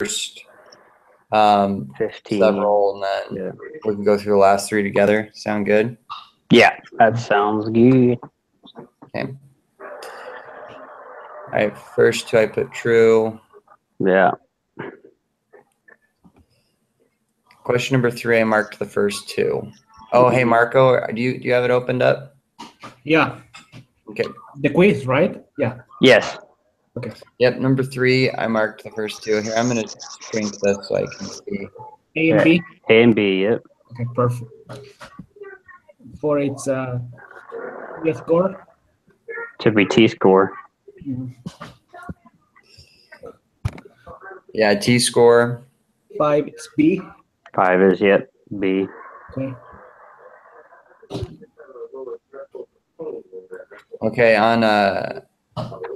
15. several, and then we can go through the last three together. Sound good? Yeah, that sounds good. Okay. All right, first two I put true. Yeah. Question number 3, I marked the first two. Oh, hey, Marco, do you have it opened up? Yeah. Okay. The quiz, right? Yeah. Yes. Okay. Yep, number 3, I marked the first two. Here, I'm going to shrink this so I can see. A and B? A and B, yep. Okay, perfect. For its score? Should be T-score. Yeah, T-score. 5 is B. 5 is, yep, B. Okay. Okay,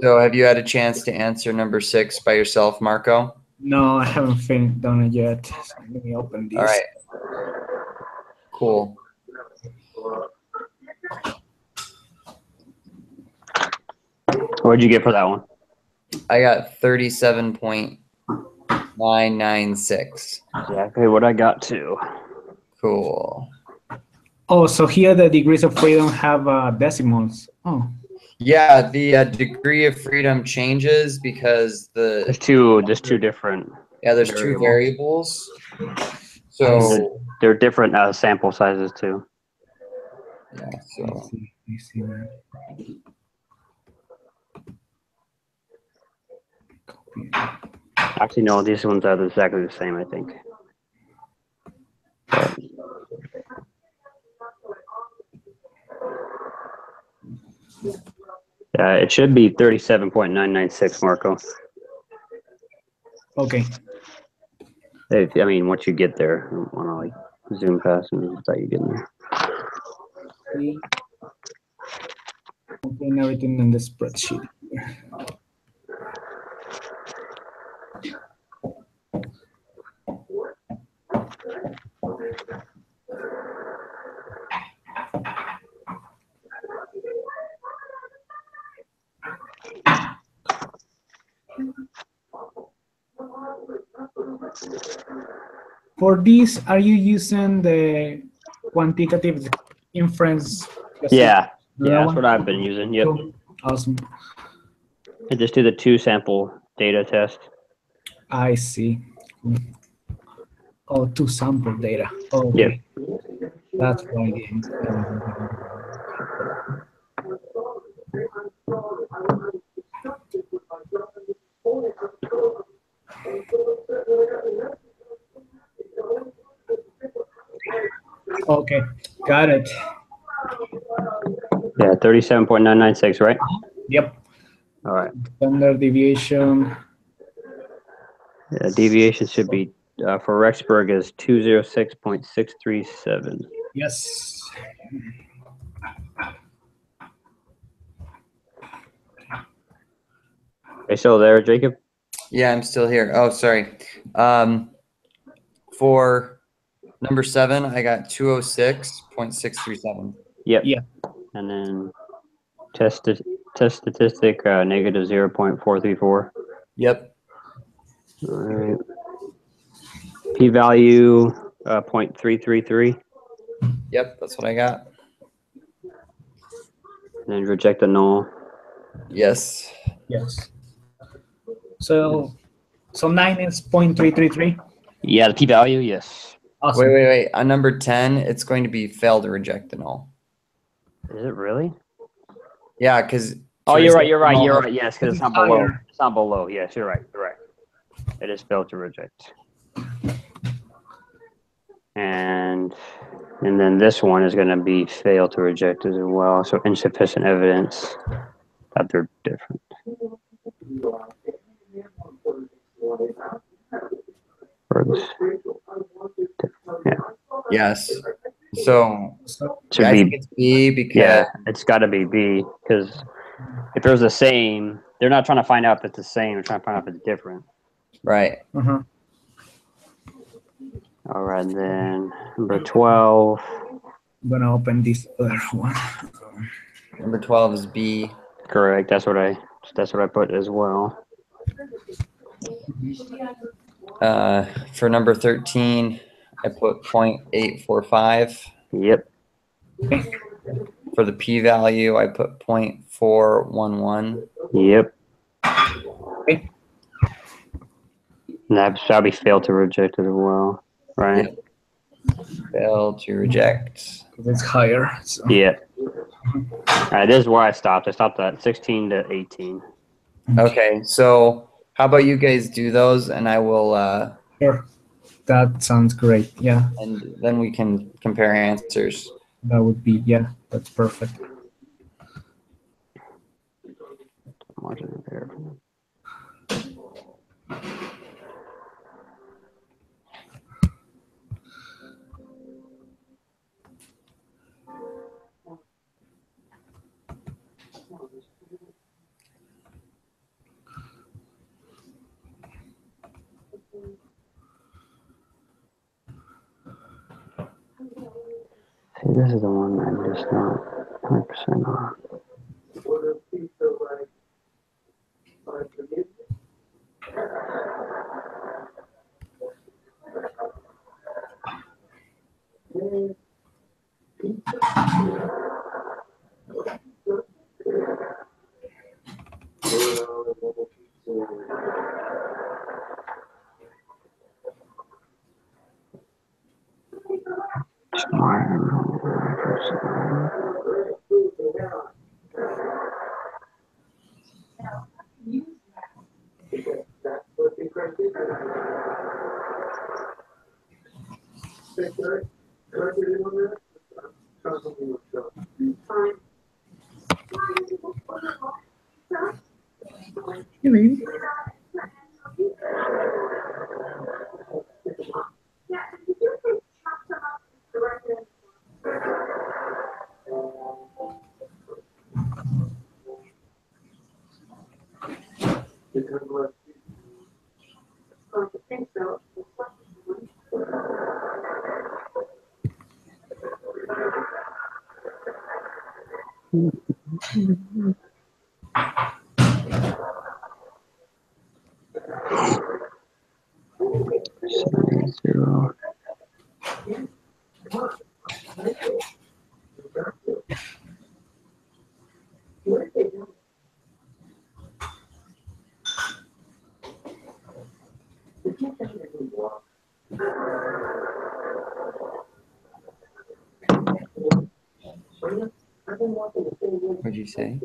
so have you had a chance to answer number 6 by yourself, Marco? No, I haven't done it yet. So let me open this. All right. Cool. What did you get for that one? I got 37.996. Exactly what I got too. Cool. Oh, so here the degrees of freedom have decimals. Oh. Yeah, the degree of freedom changes because There's two different. Yeah, there's two variables. So they're different sample sizes too. Yeah, so I see that. Actually, no, these ones are exactly the same, I think. It should be 37.996, Marco. Okay. I mean, once you get there, I don't want to like zoom past and without you getting there. Putting everything in the spreadsheet. For this, are you using the quantitative inference? Yeah, that's what I've been using. Yep. Cool. Awesome. I just do the 2 sample data test. I see. Oh, 2 sample data. Oh, okay. Yep. That's why. Okay, got it. Yeah, 37.996, right? Yep. All right. Standard deviation. Yeah, deviation should be for Rexburg is 206.637. Yes. Are you still there, Jacob? Yeah, I'm still here. Oh, sorry. For number 7, I got 206.637. Yep. Yeah. And then test statistic negative 0.434. Yep. All right. P-value 0.333. Yep, that's what I got. And then reject the null. Yes. Yes. So 9 is 0.333. Yeah, the p-value, yes. Awesome. Wait. On number 10, it's going to be fail to reject the null. Is it really? Yeah, because. Oh, you're right. Yes, because it's not below. It's not below. Yes, you're right. It is failed to reject. And then this one is going to be fail to reject as well. So insufficient evidence that they're different. Yeah. Yes. So should I be think it's B because it's got to be B because if there's the same, they're not trying to find out if it's the same. They're trying to find out if it's different. Right. Uh-huh. All right, then number 12. I'm gonna open this other one. Number 12 is B. Correct. That's what I put as well. For number 13, I put 0.845. Yep. For the p-value, I put 0.411. Yep. Okay. And that shall be failed to reject as well, right? Yep. Fail to reject. It's higher. So. Yeah. All right, this is where I stopped. I stopped at 16 to 18. Okay, so how about you guys do those, and I will, Sure. That sounds great. Yeah, and then we can compare answers. that would be, yeah, that's perfect. Margin of error. See, this is the one I'm just not 100% on. Yeah, maybe. Zero. What'd you say?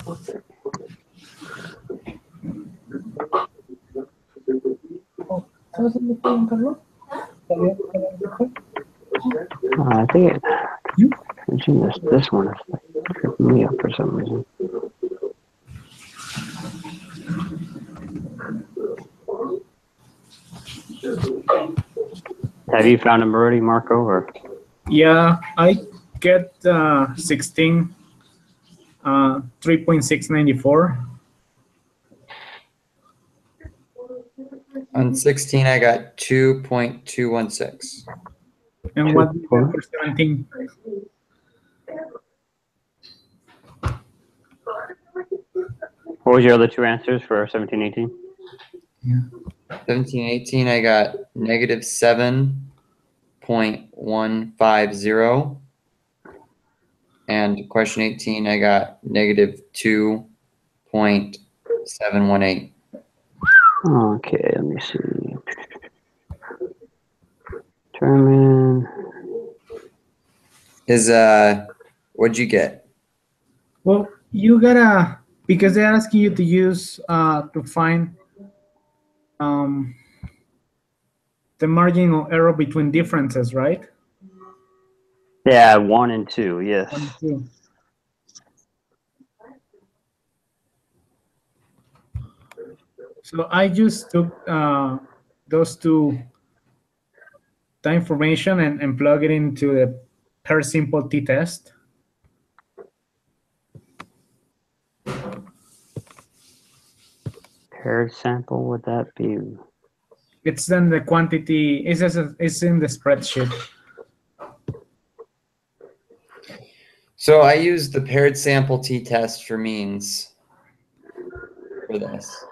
I think this one is like tripping me up for some reason. Have you found them already, Marco? Or? Yeah, I get 16, 3.694. On 16, I got 2.216. And what do you get for 17? What was your other two answers for 17, 18? 17, 18, I got negative 7.150. And question 18, I got negative 2.718. Okay, let me see. Determine. What'd you get? Well, you gotta, because they're asking you to use to find the marginal error between differences, right? Yeah, 1 and 2, yes. 1 and 2. So I just took those two, the information and plug it into the per simple t-test. Paired sample, would that be? It's then the quantity, it's in the spreadsheet. So I used the paired sample t-test for means for this.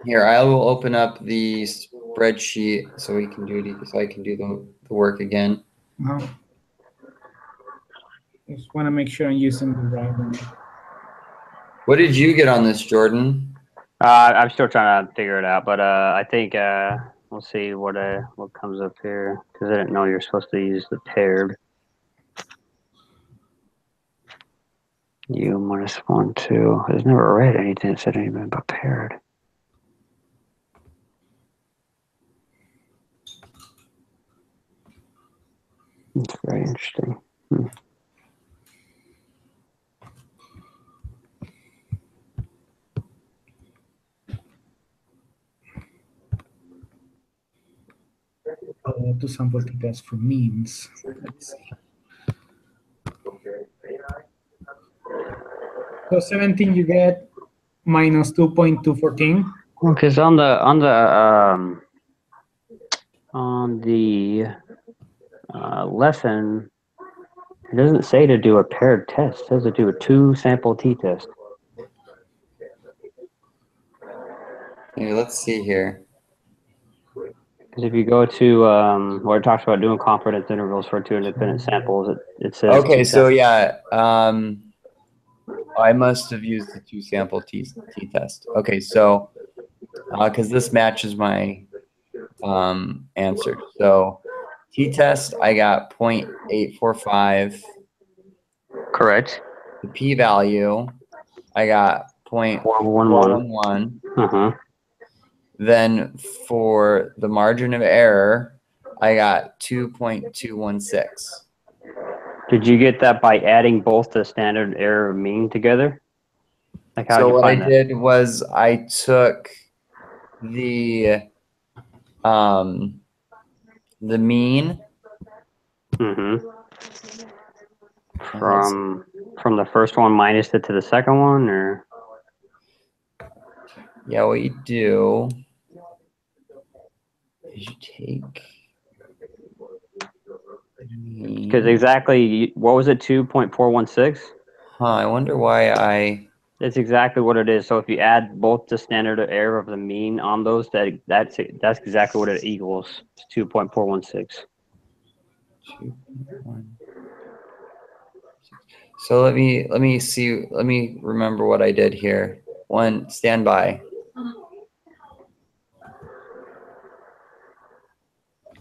Here, I will open up the spreadsheet so we can do it, so I can do the work again. Just want to make sure I'm using the right one. What did you get on this, Jordan? I'm still trying to figure it out, but I think we'll see what comes up here, because I didn't know you're supposed to use the paired. U minus 1, 2. I've never read anything that said anything about paired. It's very interesting. To sample t-test for means. Let's see. So 17 you get minus 2.214. Well, because on the lesson, it doesn't say to do a paired test. It says to do a 2-sample t-test. Here, let's see here. Because if you go to where it talks about doing confidence intervals for 2 independent samples, it says. Okay, so yeah, I must have used the 2-sample t-test. Okay, so because this matches my answer. So t-test, I got 0.845. Correct. The p-value, I got 0.411. Uh-huh. Then for the margin of error, I got 2.216. Did you get that by adding both the standard error and mean together? Like how So did you what I find that? did was I took the mean. Mm-hmm. From the first one minus it to the second one, or? Yeah, what you do is you take. Because exactly, what was it, 2.416? Huh, I wonder why That's exactly what it is. So if you add both the standard error of the mean on those, that's exactly what it equals. It's 2.416. 2.1. So let me see. Let me remember what I did here. Stand by.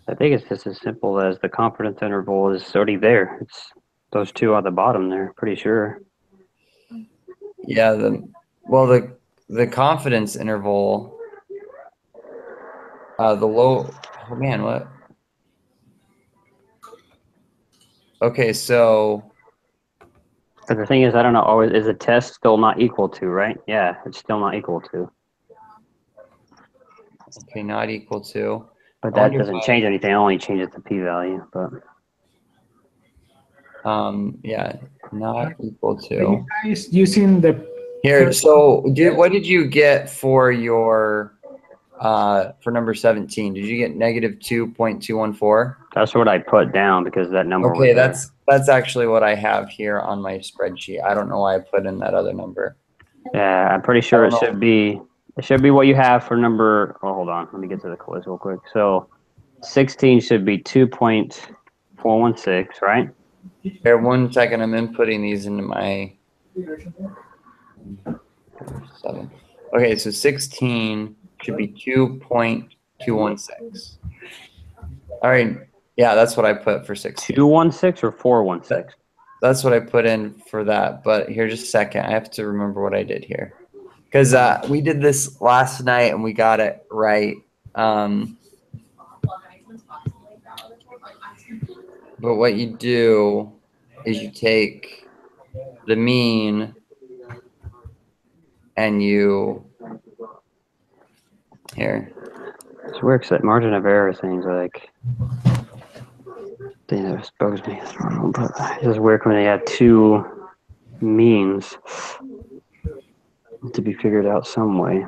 I think it's just as simple as the confidence interval is already there. It's Those two at the bottom there, pretty sure. Yeah, the confidence interval, the low, oh man, what? Okay, so But the thing is, I don't know, always is the test still not equal to, right? Yeah, it's still not equal to. okay, not equal to. But I that wonder doesn't change anything. It only changes the p-value. But yeah, not equal Are you to. guys using the Here, so what did you get for your for number 17? Did you get negative 2.214? that's what I put down because that number was Okay, there. that's actually what I have here on my spreadsheet. I don't know why I put in that other number. Yeah, I'm pretty sure it should be. It should be what you have for number. Oh, hold on. Let me get to the quiz real quick. So, 16 should be 2.416, right? Here, 1 second. I'm inputting these into my 7. Okay, so 16 should be 2.216. All right. Yeah, that's what I put for 16. 216 or 416? That's what I put in for that. But here, just a second. I have to remember what I did here. Because we did this last night and we got it right. But what you do is you take the mean and you here. It's weird because that margin of error thing's like. Thing that bugs me. I don't know, but it's just weird when they have two means to be figured out some way.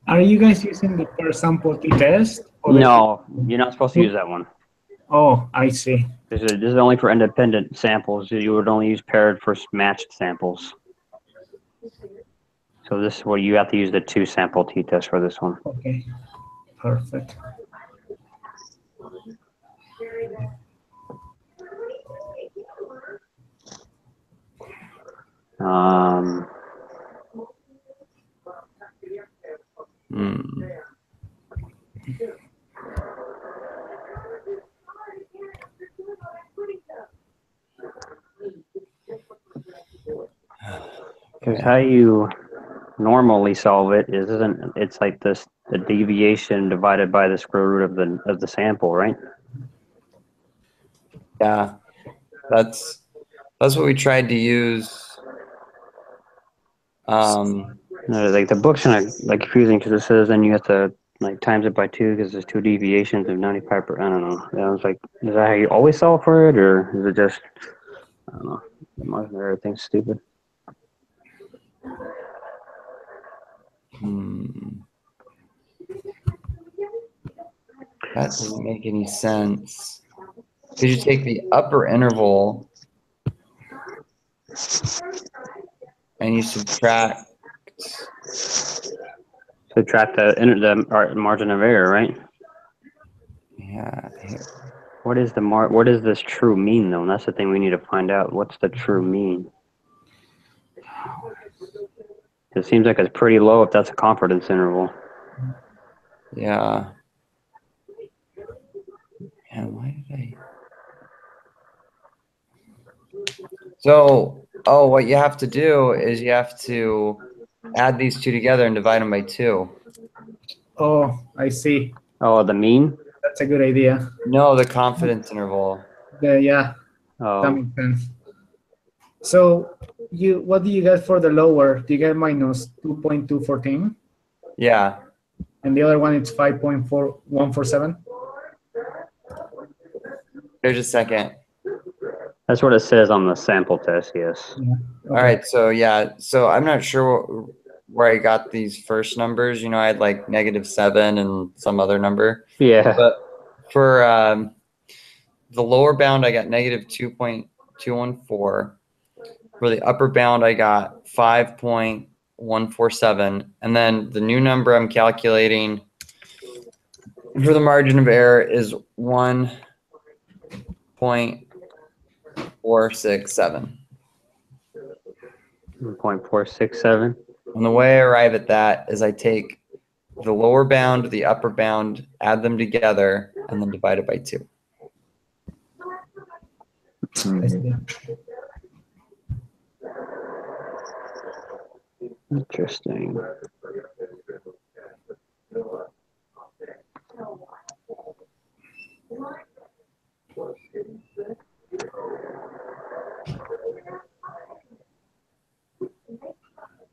Are you guys using the per sample t-test? No, you're not supposed to use that one. Oh, I see. This is only for independent samples. You would only use paired for matched samples. So this is where you have to use the 2 sample t-test for this one. Okay, perfect. Because how you normally solve it isn't it's like this the deviation divided by the square root of the sample, right? Yeah, that's what we tried to use. Like the book's kind of like confusing because it says then you have to like times it by 2 because there's 2 deviations of 95%. I don't know. I was like, is that how you always solve for it, or is it just I don't know? The margin of error thing's stupid. That doesn't make any sense. Because you take the upper interval and you subtract the margin of error, right? Yeah. What is what does this true mean though? And that's the thing we need to find out. What's the true mean? It seems like it's pretty low if that's a confidence interval. Yeah. And why did I? So, what you have to do is you have to add these two together and divide them by 2. Oh, I see. Oh, the mean? That's a good idea. No, the confidence interval. Yeah, that makes sense. So what do you get for the lower? Do you get minus 2.214? Yeah. And the other one it's 5.4147? Here's a second. That's what it says on the sample test, yes. Yeah. Okay. All right, so yeah, so I'm not sure where I got these first numbers. You know, I had like -7 and some other number. Yeah. But for the lower bound, I got -2.214. For the upper bound, I got 5.147. And then the new number I'm calculating for the margin of error is 1.467. 1.467. And the way I arrive at that is I take the lower bound, the upper bound, add them together, and then divide it by 2. I see. Interesting.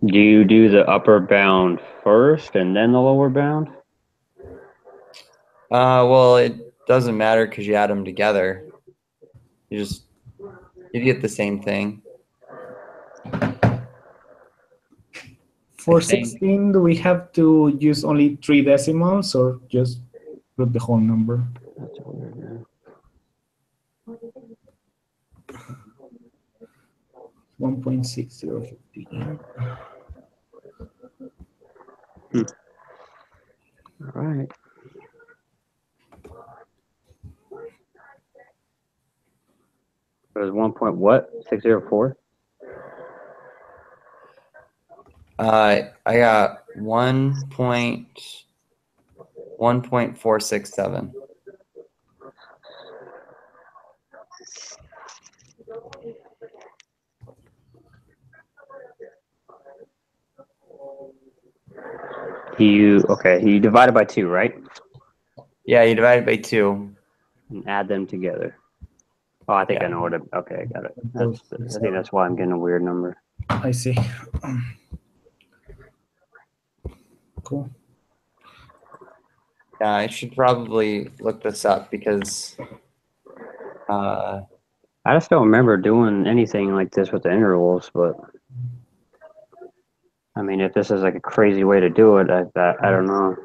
Do you do the upper bound first and then the lower bound? Well, it doesn't matter because you add them together. You get the same thing. For I think. 16, do we have to use only 3 decimals or just put the whole number? That's weird, man. 1.6015. All right. It was 1 point what? 604? I got 1.467. You divide it by 2, right? Yeah, you divide it by 2. And add them together. Oh, I think I know what it. Okay, I got it. I think that's why I'm getting a weird number. I see. Cool. Yeah, I should probably look this up because I just don't remember doing anything like this with the intervals, but I mean, if this is like a crazy way to do it, I don't know.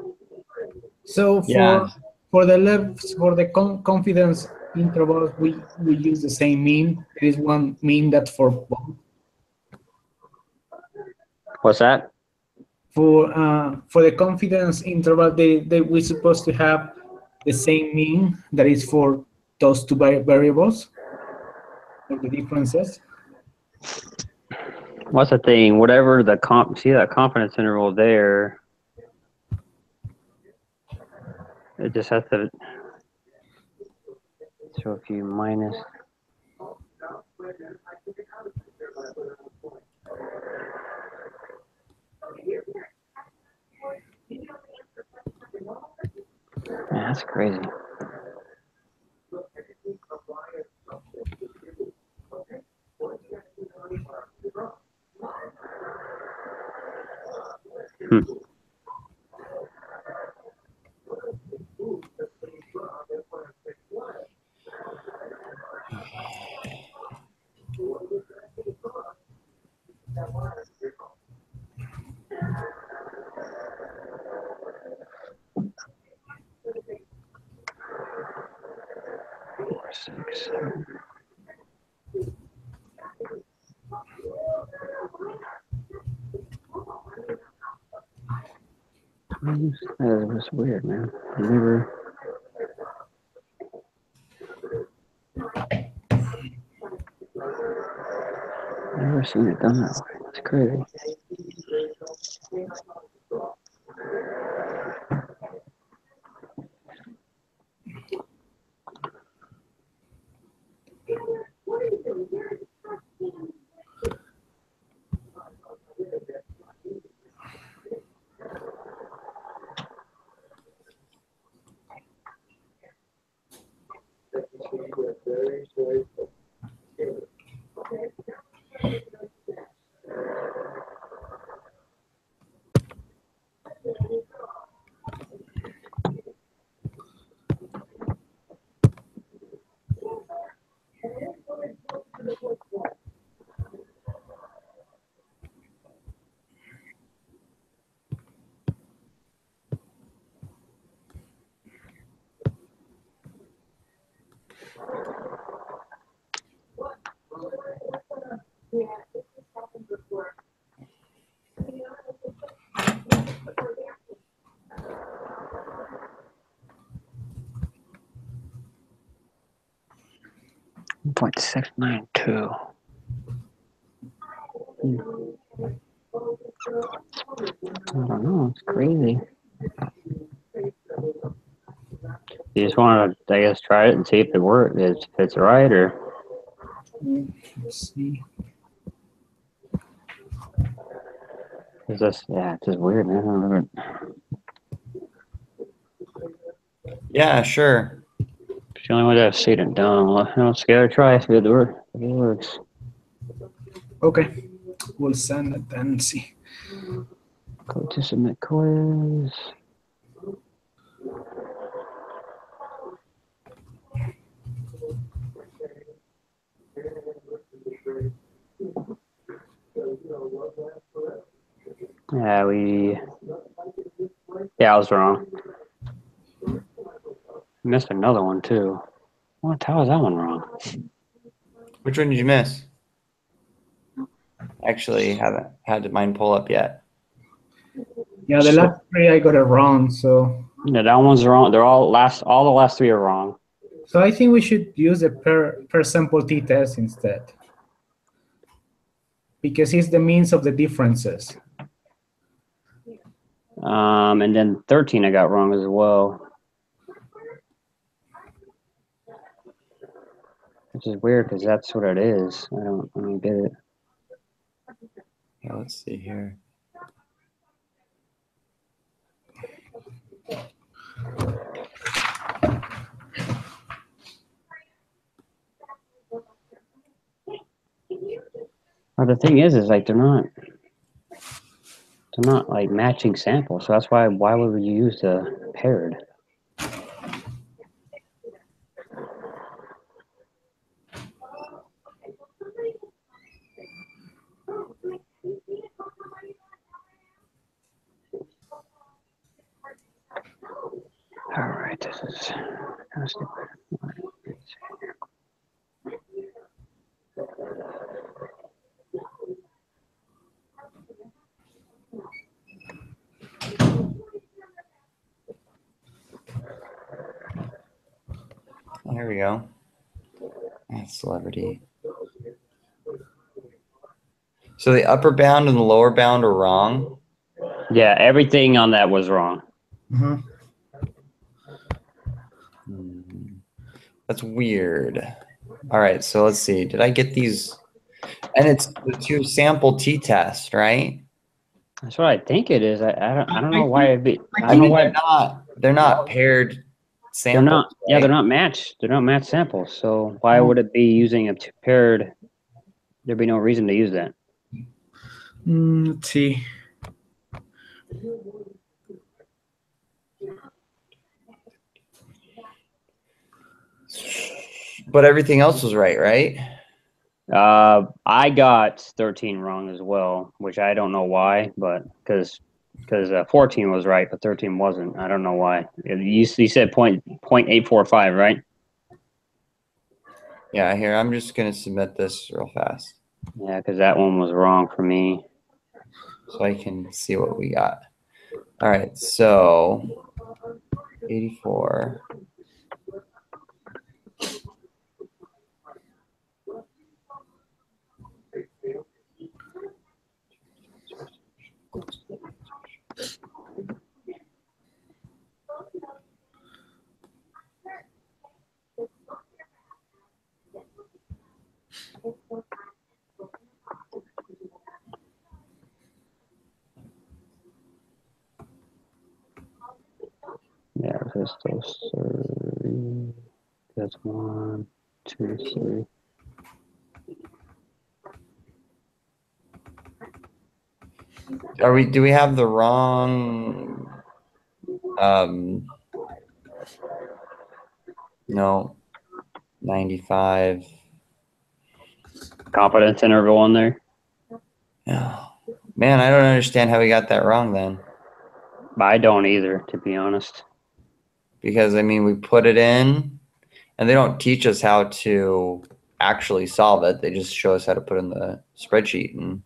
So Yeah. for the confidence intervals, we use the same mean. There is one mean that for both. What's that? For the confidence interval, we're supposed to have the same mean that is for those two variables, or the differences. What's the thing? Whatever see that confidence interval there, it just has to. So if you minus. Man, that's crazy. Four, 6, 7. That was weird, man. Never seen it done that way. It's crazy. .692. I don't know. It's crazy. You just want to, I guess, try it and see if it works, if it's right, or Let's see. is this? Yeah, it's just weird, man. I don't know. Yeah, sure. It's the only way that I've seen it done. Well, let's give it a try. See if it works. Okay, we'll send it and see. Go to submit quiz. Yeah, I was wrong. Missed another one too. What? How was that one wrong? Which one did you miss? Actually, haven't had mine pull up yet. Yeah, the last three I got it wrong, so. Yeah, that one's wrong. They're all the last three are wrong. So I think we should use the per sample t-test instead, because it's the means of the differences. And then 13 I got wrong as well. Which is weird because that's what it is. I don't get it. Yeah, let's see here. Or the thing is like they're not like matching samples. So that's why would you use the paired? All right, this is kind of stupid. Oh, here we go. That's celebrity. So the upper bound and the lower bound are wrong. Yeah, everything on that was wrong. Mhm. That's weird. All right, so let's see. Did I get these? And it's the two sample t-test, right? That's what I think it is. I don't know why it'd be. I I don't know mean, why they're not paired they're samples. not. Yeah, right? they're not matched. They're not matched samples. So why would it be using a paired? There'd be no reason to use that. Let's see. But everything else was right, right? I got 13 wrong as well, which I don't know why, but because 14 was right, but 13 wasn't. I don't know why. You said .845, right? Yeah, here, I'm just going to submit this real fast Yeah, because that one was wrong for me. so I can see what we got. All right, so 84. Yeah, just those three. That's 1, 2, 3. Do we have the wrong no, 95. Confidence interval on there. Oh, man, I don't understand how we got that wrong then. I don't either, to be honest. Because I mean, we put it in and they don't teach us how to actually solve it. They just show us how to put in the spreadsheet and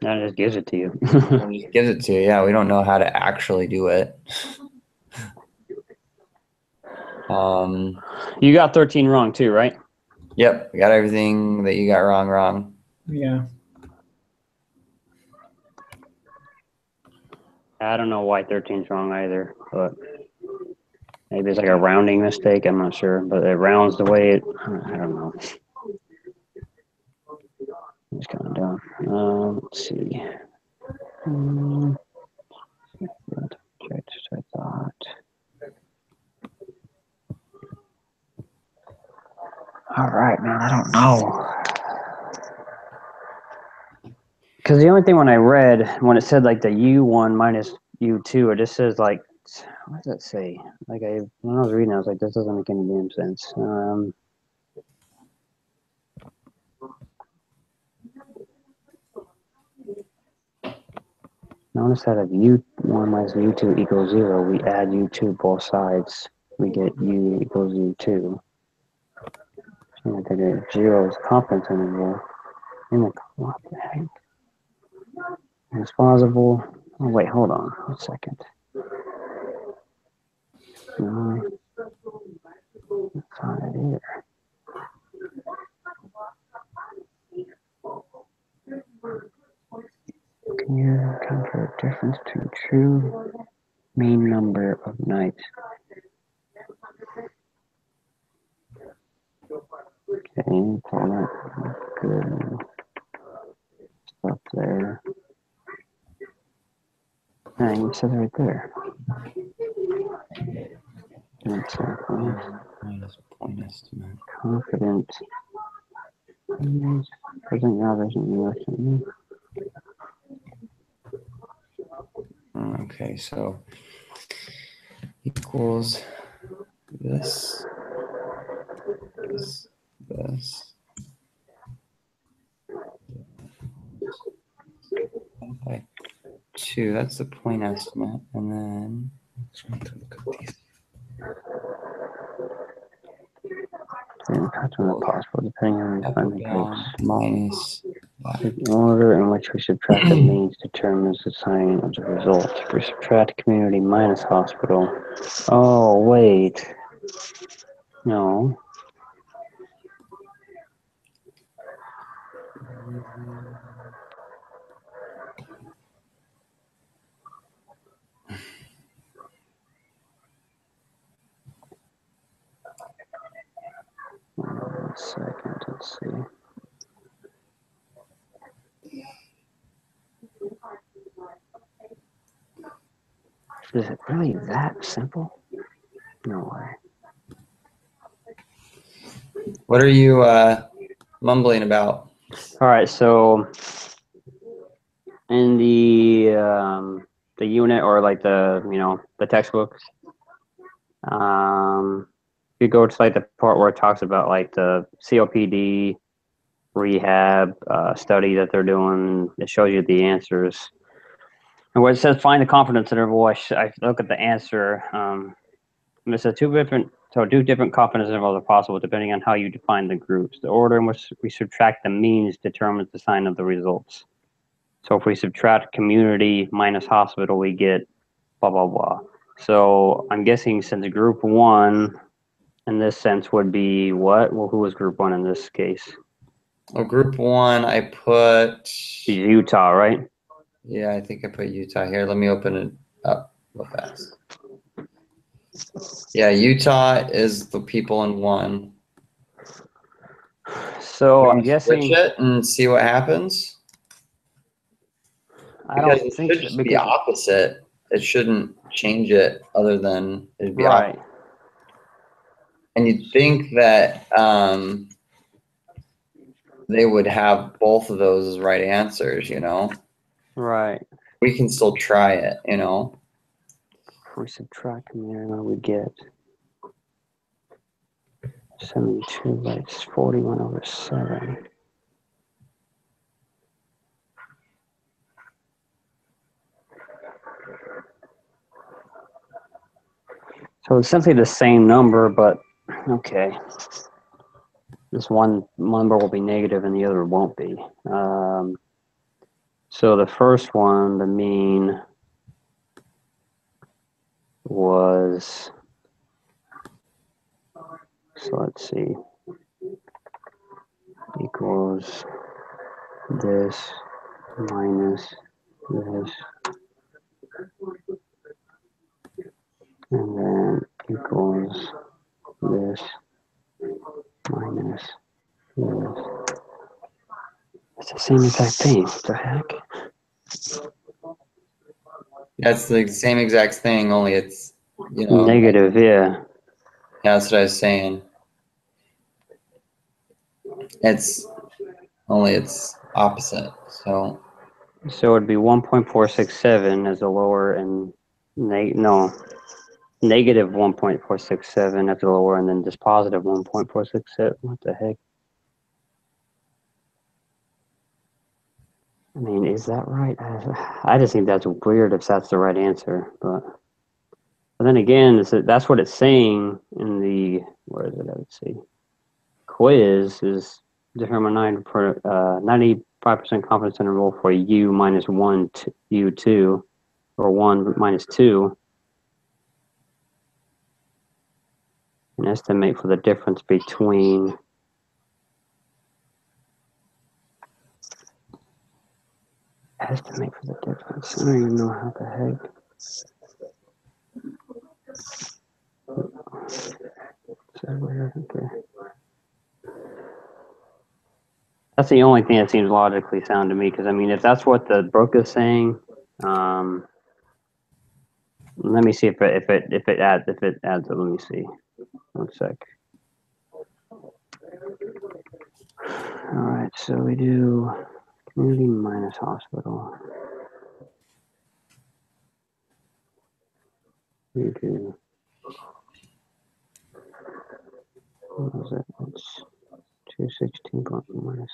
That just gives it to you. it just gives it to you. Yeah, we don't know how to actually do it. You got 13 wrong too, right? Yep, we got everything that you got wrong. Yeah. I don't know why 13's wrong either, but maybe it's like a rounding mistake. I'm not sure, but it rounds the way it. I don't know. It's kind of dumb. Let's see. I thought. All right, man. I don't know. Because the only thing when I read, when it said like the U1 minus U2, it just says like, what does that say? Like when I was reading, I was like, this doesn't make any damn sense. Notice that if U1 minus U2 equals 0, we add U2 both sides. We get U equals U2. So I think if 0 is confidence interval, what the heck? It's plausible. Oh, wait, hold on. 1 second. No, it's not it either. Can you account for a difference between true mean number of nights? Okay, it's all that good stuff there. Dang, it says right there. Minus point estimate. Confident. Present average and election. Okay, so equals this, this. By 2, that's the point estimate, and then Trying to look at these. Impact on the possible depending on the up or primary down groups. minus that. The order in which we subtract the means determines the sign of the result. If we subtract community minus hospital. Oh, wait. No. One second, let's see. Is it really that simple? No way. What are you mumbling about? All right, so in the unit or like the textbooks, you go to like the part where it talks about like the COPD rehab study that they're doing. It shows you the answers. And where it says find the confidence interval, I look at the answer. And it says two different confidence intervals are possible depending on how you define the groups. The order in which we subtract the means determines the sign of the results. So if we subtract community minus hospital, we get blah, blah, blah. So I'm guessing since group 1 in this sense would be what? Well, who was group 1 in this case? Well, group 1, I put Utah, right? Yeah, I think I put Utah here. Let me open it up real fast. Yeah, Utah is the people in 1. So I'm guessing switch it and see what happens. I Because don't it think should so, just be because opposite. It shouldn't change it other than it'd be right. opposite. And you'd think that they would have both of those as right answers, you know? Right. We can still try it, you know? If we subtract community, what do we get? 72 by 41 over 7. So it's simply the same number, but okay. This one number will be negative and the other won't be. So the first one, the mean was, so let's see, equals this minus this It's the same exact thing. What the heck? That's the same exact thing, only it's, you know, Negative, yeah. yeah, that's what I was saying. It's opposite. So So it'd be 1.467 as the lower and negative 1.467 at the lower, and then just positive 1.467. What the heck? I mean, is that right? I just think that's weird if that's the right answer. But then again, that's what it's saying in the, where is it? Let's see. Quiz is determine 95% confidence interval for U minus 1 to U2, or 1 minus 2. And estimate for the difference between estimate for the difference. I don't even know how the heck. Okay. That's the only thing that seems logically sound to me, because I mean, if that's what the book is saying, let me see if it adds it. Let me see. 1 sec. All right, so we do community minus hospital. We do. What was it? It's 216 minus.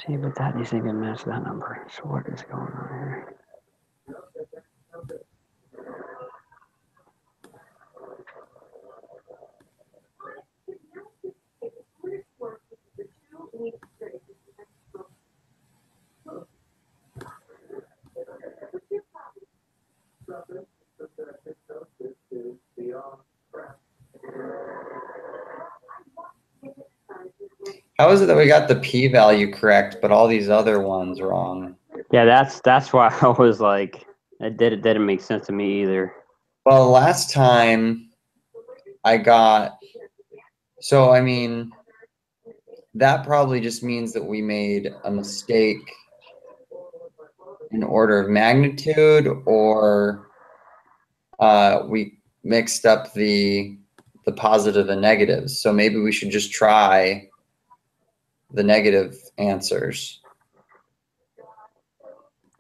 See, but that needs to even match that number. So what is going on here? how is it that we got the p-value correct, but all these other ones wrong? Yeah, that's why I was like, it didn't make sense to me either. Well, last time I got, so I mean, that probably just means that we made a mistake in order of magnitude, or we mixed up the positive and negatives. So maybe we should just try the negative answers.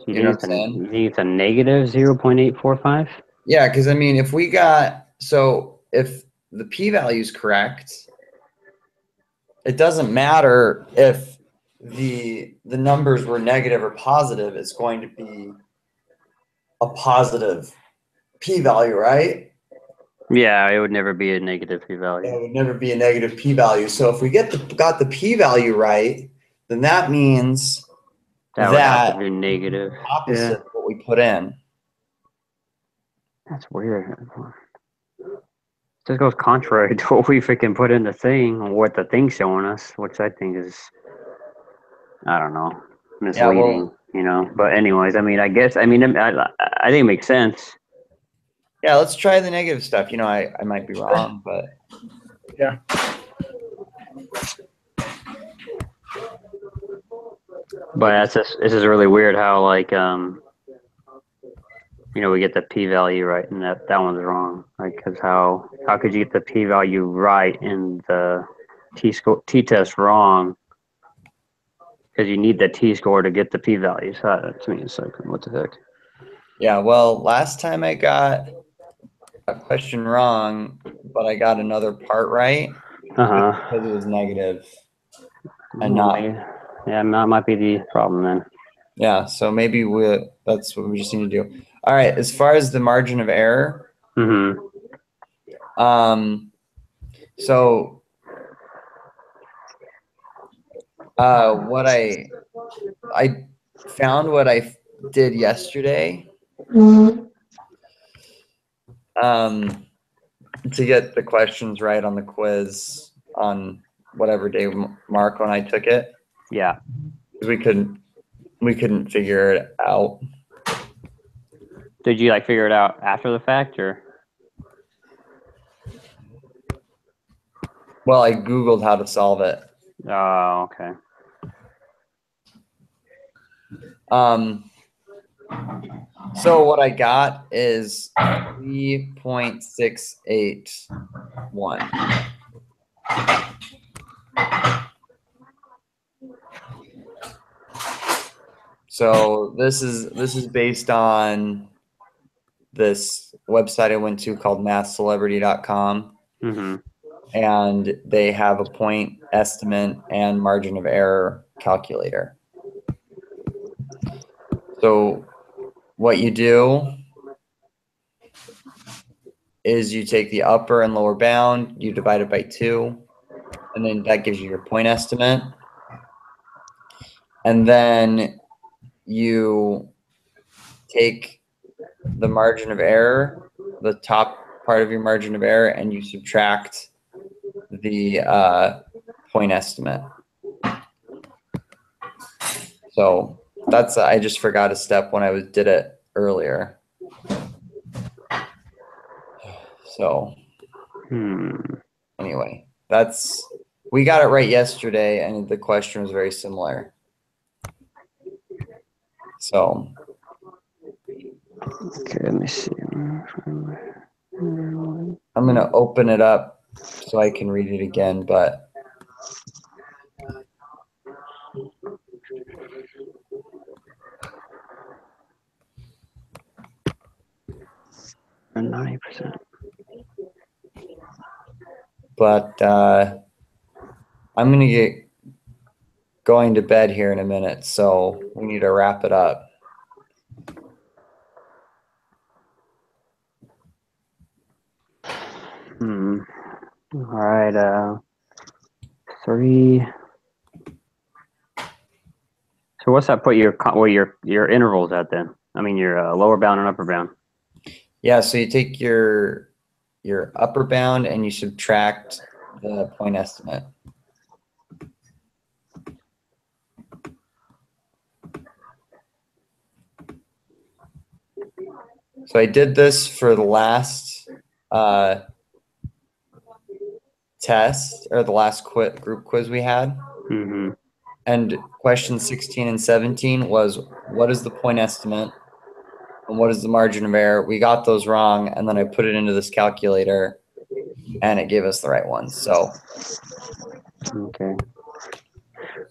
You You know think what I'm saying? you think it's a negative 0.845? Yeah, because I mean, if we got, so if the p-value is correct, it doesn't matter if the numbers were negative or positive. It's going to be a positive p-value, right? Yeah, it would never be a negative p-value. It would never be a negative p-value. So if we got the p-value right, then that means That would have to be negative. opposite Yeah, of what we put in. that's weird. Just goes contrary to what we freaking put in the thing, or what the thing's showing us, which I think is, I don't know, misleading. Yeah, well, You know. But anyways, I mean, I guess, I mean, I think it makes sense. yeah, let's try the negative stuff. You know, I might be wrong, but Yeah. But that's just, this is really weird how, like, you know, we get the p-value right and that one's wrong. Like, because how could you get the p-value right and the t-test wrong? Because you need the t-score to get the p-value. So to me, it's like, what the heck? yeah, well, last time I got a question wrong, but I got another part right because it was negative and Well, not. maybe, yeah, that might be the problem then. Yeah, so maybe that's what we just need to do. All right, as far as the margin of error, so what I found did yesterday, to get the questions right on the quiz on whatever day Marco and I took it. Yeah. We couldn't figure it out. Did you like figure it out after the fact, or? Well, I Googled how to solve it. Oh, okay. So what I got is 3.681. So this is based on this website I went to called mathcelebrity.com. Mm-hmm. And they have a point estimate and margin of error calculator. So what you do is you take the upper and lower bound, you divide it by 2, and then that gives you your point estimate. And then you take the margin of error, the top part of your margin of error, and you subtract the point estimate. So that's, I just forgot a step when I did it earlier. So anyway, we got it right yesterday, and the question was very similar. So Okay, let me see. I'm going to open it up so I can read it again, but 90%. but I'm going to get going to bed here in a minute, so we need to wrap it up. All right. 3. So what's that put your intervals at then? I mean your lower bound and upper bound. Yeah, so you take your upper bound and you subtract the point estimate. So I did this for the last test, or the last group quiz we had. Mm-hmm. And questions 16 and 17 was, what is the point estimate and what is the margin of error? We got those wrong, and then I put it into this calculator, and it gave us the right ones. So Okay.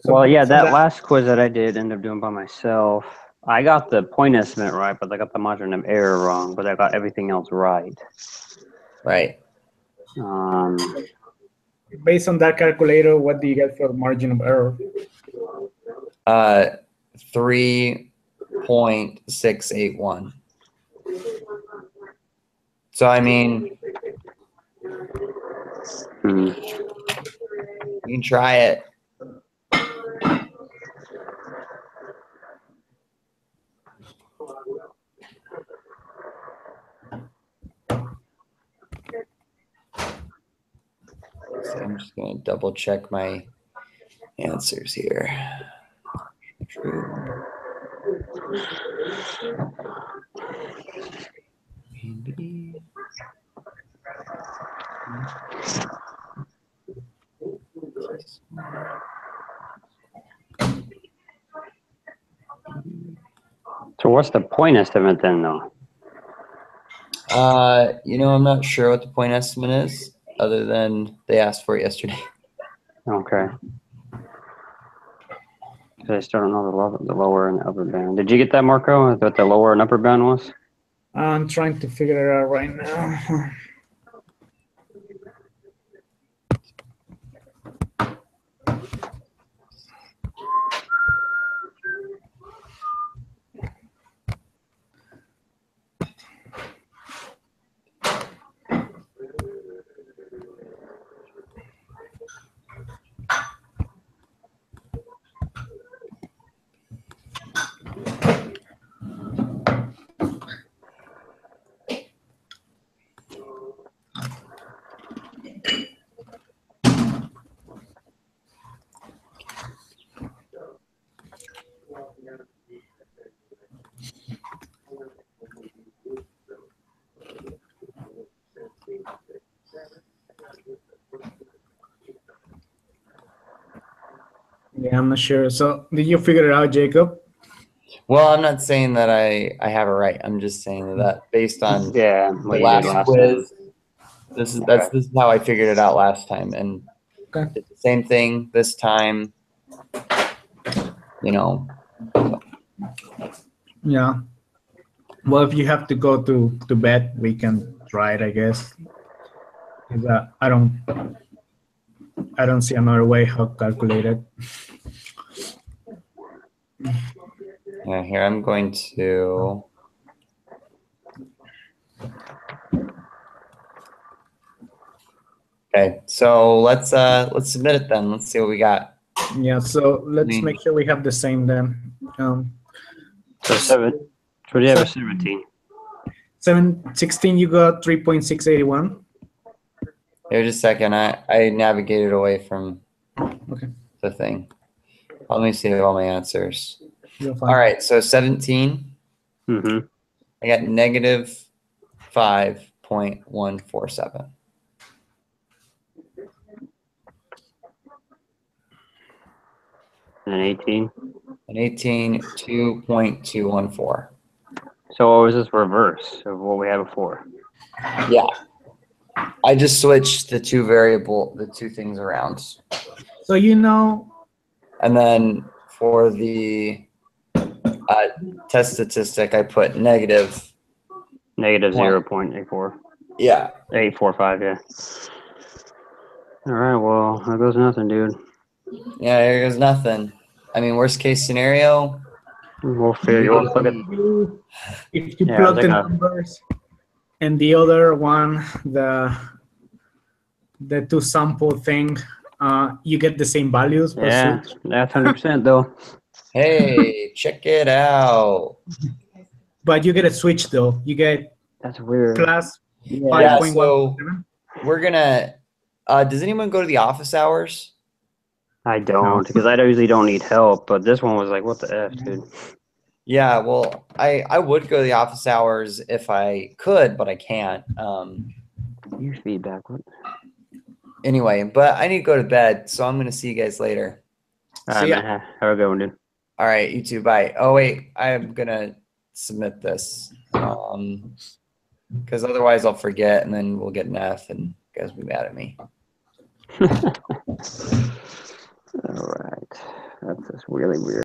Well, yeah, that last quiz that I did end up doing by myself, I got the point estimate right, but I got the margin of error wrong, but I got everything else right. right. Based on that calculator, what do you get for margin of error? 3.681. So I mean, you can try it. So I'm just going to double check my answers here. True. Maybe. So what's the point estimate then, though? I'm not sure what the point estimate is, other than they asked for it yesterday. Okay. I still don't know the lower and the upper bound. Did you get that, Marco? What the lower and upper bound was? I'm trying to figure it out right now. Yeah, I'm not sure. So did you figure it out, Jacob? Well, I'm not saying that I have it right. I'm just saying that based on Yeah, the what you did last last time. quiz, this is how I figured it out last time, and Okay. did the same thing this time. You know, Yeah. Well, if you have to go to bed, we can try it, I guess. 'Cause, I don't see another way how to calculate it. yeah. Here I'm going to. Okay, so let's submit it then. Let's see what we got. Yeah. So let's make sure we have the same then. So 7. So what do you have at 17? 16, you got 3.681. Here, just a second. I navigated away from Okay. the thing. Let me see all my answers. You're fine. All right, so 17. Mm-hmm. I got negative 5.147. And 18. And 18, 2.214. So what was this reverse of what we had before? Yeah. I just switched the two things around. So you know, And then for the test statistic, I put negative. Negative One. 0.84. Yeah. 845, yeah. All right, well, there goes nothing, dude. Yeah, there goes nothing. I mean, worst case scenario. We'll figure. We'll look at. if you Yeah, plug the I think numbers and the other one, the two sample thing, you get the same values. But Yeah, switch. that's 100% though. Hey, check it out. But you get a switch though. You get That's weird. plus Yeah, 5.1. so we're gonna. Does anyone go to the office hours? I don't, because I usually don't need help. But this one was like, what the f, dude? Yeah, well, I would go to the office hours if I could, but I can't. Your feedback. What? Anyway, but I need to go to bed, so I'm gonna see you guys later. All right, man. Have a good one, dude. All right, you too. Bye. Oh wait, I'm gonna submit this, because otherwise I'll forget, and then we'll get an F, and you guys will be mad at me. All right. That's just really weird.